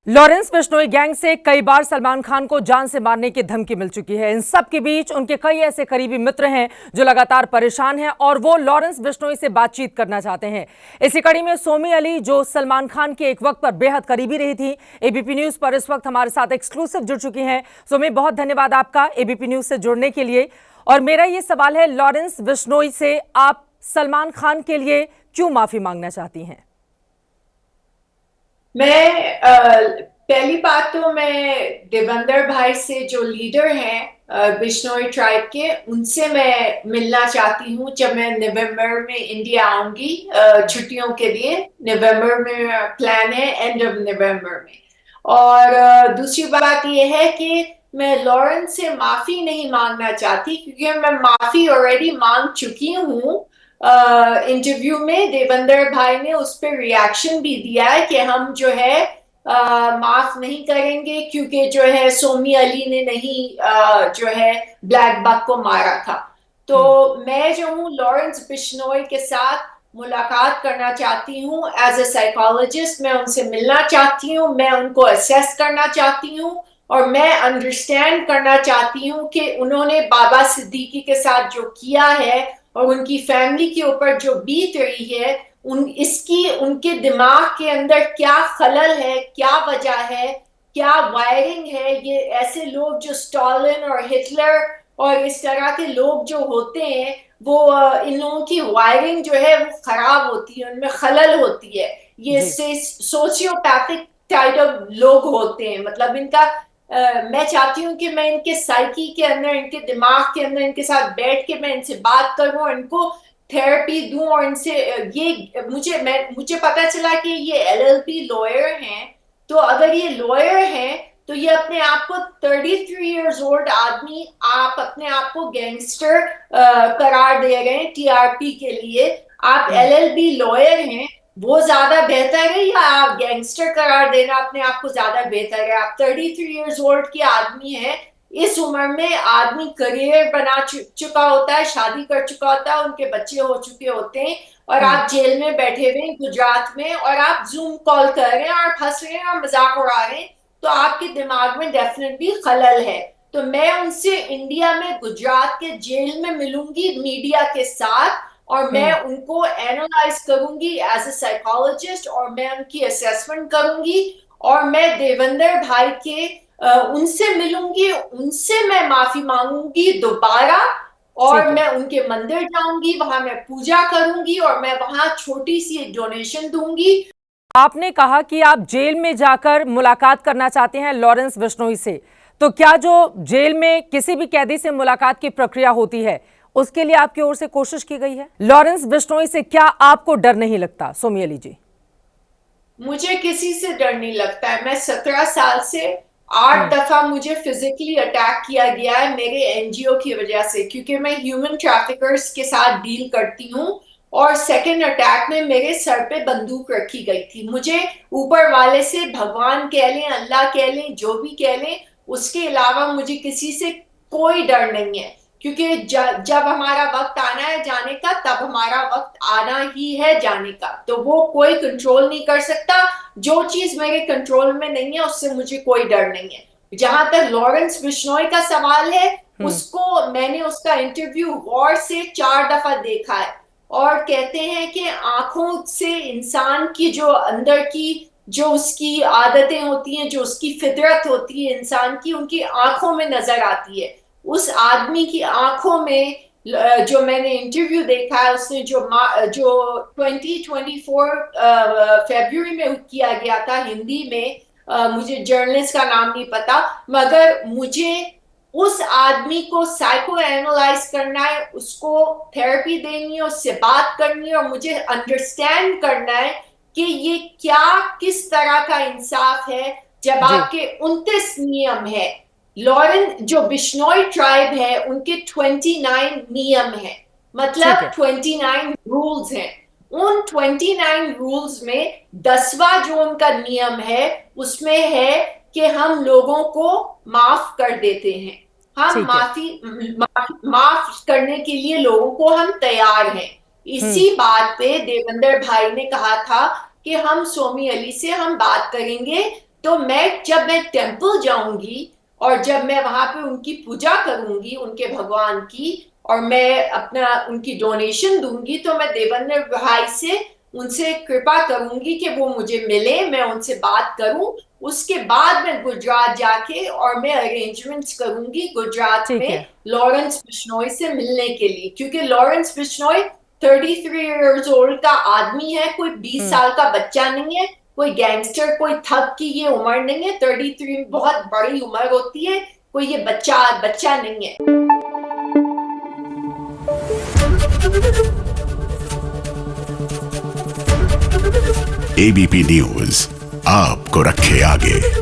Lawrence Bishnoi gang से कई बार सलमान खान को जान से मारने की धमकी मिल चुकी है। इन सब के बीच उनके कई ऐसे करीबी मित्र हैं जो लगातार परेशान हैं और वो लॉरेंस बिश्नोई से बातचीत करना चाहते हैं। इसी कड़ी में सोमी अली, जो सलमान खान के एक वक्त पर बेहद करीबी रही थी, एबीपी न्यूज पर इस वक्त हमारे साथ एक्सक्लूसिव जुड़ चुकी हैं। सोमी, बहुत धन्यवाद आपका एबीपी न्यूज से जुड़ने के लिए। और मेरा ये सवाल है, लॉरेंस बिश्नोई से आप सलमान खान के लिए क्यों माफी मांगना चाहती हैं? पहली बात तो मैं देवेंद्र भाई से, जो लीडर हैं बिश्नोई ट्राइब के, उनसे मैं मिलना चाहती हूँ जब मैं नवंबर में इंडिया आऊंगी छुट्टियों के लिए। नवंबर में प्लान है, एंड ऑफ नवंबर में। और दूसरी बात यह है कि मैं लॉरेंस से माफी नहीं मांगना चाहती, क्योंकि मैं माफी ऑलरेडी मांग चुकी हूँ। इंटरव्यू में देवेंद्र भाई ने उस पर रिएक्शन भी दिया है कि हम जो है माफ नहीं करेंगे, क्योंकि जो है सोमी अली ने नहीं जो है ब्लैक बक को मारा था। तो मैं जो हूँ लॉरेंस बिश्नोई के साथ मुलाकात करना चाहती हूँ एज ए साइकोलॉजिस्ट। मैं उनसे मिलना चाहती हूँ, मैं उनको असेस करना चाहती हूँ, और मैं अंडरस्टैंड करना चाहती हूँ कि उन्होंने बाबा सिद्दीकी के साथ जो किया है और उनकी फैमिली के ऊपर जो बीत रही है, उनके दिमाग के अंदर क्या खलल है, क्या वजह है, क्या वायरिंग है। ये ऐसे लोग जो स्टॉलिन और हिटलर और इस तरह के लोग जो होते हैं, वो इन लोगों की वायरिंग जो है वो खराब होती है, उनमें खलल होती है। ये जी। सोशियोपैथिक टाइप ऑफ लोग होते हैं। मतलब इनका मैं चाहती हूँ कि मैं इनके साइकी के अंदर, इनके दिमाग के अंदर, इनके साथ बैठ के मैं इनसे बात करूं, इनको थेरेपी दूं, और इनसे ये मुझे पता चला कि ये एलएलबी लॉयर हैं। तो अगर ये लॉयर हैं, तो ये अपने आप को 33 इयर्स ओल्ड आदमी, आप अपने आप को गैंगस्टर करार दे रहे हैं टीआरपी के लिए। आप एलएलबी लॉयर हैं, वो ज्यादा बेहतर है, या आप गैंगस्टर करार देना अपने आप को ज्यादा बेहतर है? आप 33 इयर्स ओल्ड की आदमी है। इस उम्र में आदमी करियर बना चुका होता है, शादी कर चुका होता है, उनके बच्चे हो चुके होते हैं, और आप जेल में बैठे हुए हैं गुजरात में, और आप जूम कॉल कर रहे हैं और हंस रहे हैं और मजाक उड़ा रहे हैं। तो आपके दिमाग में डेफिनेटली खलल है। तो मैं उनसे इंडिया में गुजरात के जेल में मिलूंगी मीडिया के साथ, और मैं उनको एनालाइज करूंगी एज ए साइकोलॉजिस्ट, और मैं उनकी असेसमेंट करूंगी, और मैं देवेंद्र भाई के उनसे मिलूंगी, उनसे मैं माफी मांगूंगी दोबारा, और मैं उनके मंदिर जाऊंगी, वहां मैं पूजा करूंगी, और मैं वहां छोटी सी डोनेशन दूंगी। आपने कहा कि आप जेल में जाकर मुलाकात करना चाहते हैं लॉरेंस बिश्नोई से, तो क्या जो जेल में किसी भी कैदी से मुलाकात की प्रक्रिया होती है, उसके लिए आपकी ओर से कोशिश की गई है? लॉरेंस बिश्नोई से क्या आपको डर नहीं लगता, सोमी अली जी? मुझे किसी से डर नहीं लगता है। मैं 17 साल से 8 दफा मुझे फिजिकली अटैक किया गया है मेरे एनजीओ की वजह से, क्योंकि मैं ह्यूमन ट्रैफिकर्स के साथ डील करती हूँ। और सेकंड अटैक में मेरे सर पे बंदूक रखी गई थी। मुझे ऊपर वाले से, भगवान कह लें, अल्लाह कह लें, जो भी कह लें, उसके अलावा मुझे किसी से कोई डर नहीं है। क्योंकि जब हमारा वक्त आना है जाने का, तब हमारा वक्त आना ही है जाने का। तो वो कोई कंट्रोल नहीं कर सकता। जो चीज मेरे कंट्रोल में नहीं है, उससे मुझे कोई डर नहीं है। जहां तक लॉरेंस बिश्नोई का सवाल है, मैंने उसका इंटरव्यू गौर से 4 दफा देखा है। और कहते हैं कि आंखों से इंसान की जो अंदर की, जो उसकी आदतें होती हैं, जो उसकी फितरत होती है इंसान की, उनकी आंखों में नजर आती है। उस आदमी की आंखों में, जो मैंने इंटरव्यू देखा है, उसने जो 2024 फरवरी में किया गया था हिंदी में, मुझे जर्नलिस्ट का नाम नहीं पता, मगर मुझे उस आदमी को साइको एनालाइज करना है, उसको थेरेपी देनी है, उससे बात करनी है, और मुझे अंडरस्टैंड करना है कि ये क्या, किस तरह का इंसाफ है जब जी। आपके 29 नियम है। लॉरेन, जो बिश्नोई ट्राइब है, उनके 29 नियम है, ठीक मतलब है। 29 रूल्स हैं। उन 29 रूल्स में 10वां जो उनका नियम है, उसमें है कि हम लोगों को माफ कर देते हैं। हम ठीक है। माफ करने के लिए लोगों को हम तैयार हैं। इसी बात पे देवेंद्र भाई ने कहा था कि हम सोमी अली से हम बात करेंगे, तो जब मैं टेम्पल जाऊंगी और जब मैं वहां पे उनकी पूजा करूंगी, उनके भगवान की, और मैं अपना उनकी डोनेशन दूंगी, तो मैं देवेंद्र भाई से उनसे कृपा करूंगी कि वो मुझे मिले, मैं उनसे बात करूं। उसके बाद मैं गुजरात जाके और मैं अरेंजमेंट्स करूंगी गुजरात ठीक में है। लॉरेंस बिश्नोई से मिलने के लिए, क्योंकि लॉरेंस बिश्नोई 33 इयर्स ओल्ड का आदमी है, कोई 20 साल का बच्चा नहीं है, कोई गैंगस्टर, कोई ठग की ये उम्र नहीं है। 33 बहुत बड़ी उम्र होती है, कोई ये बच्चा बच्चा नहीं है। एबीपी न्यूज आपको रखे आगे।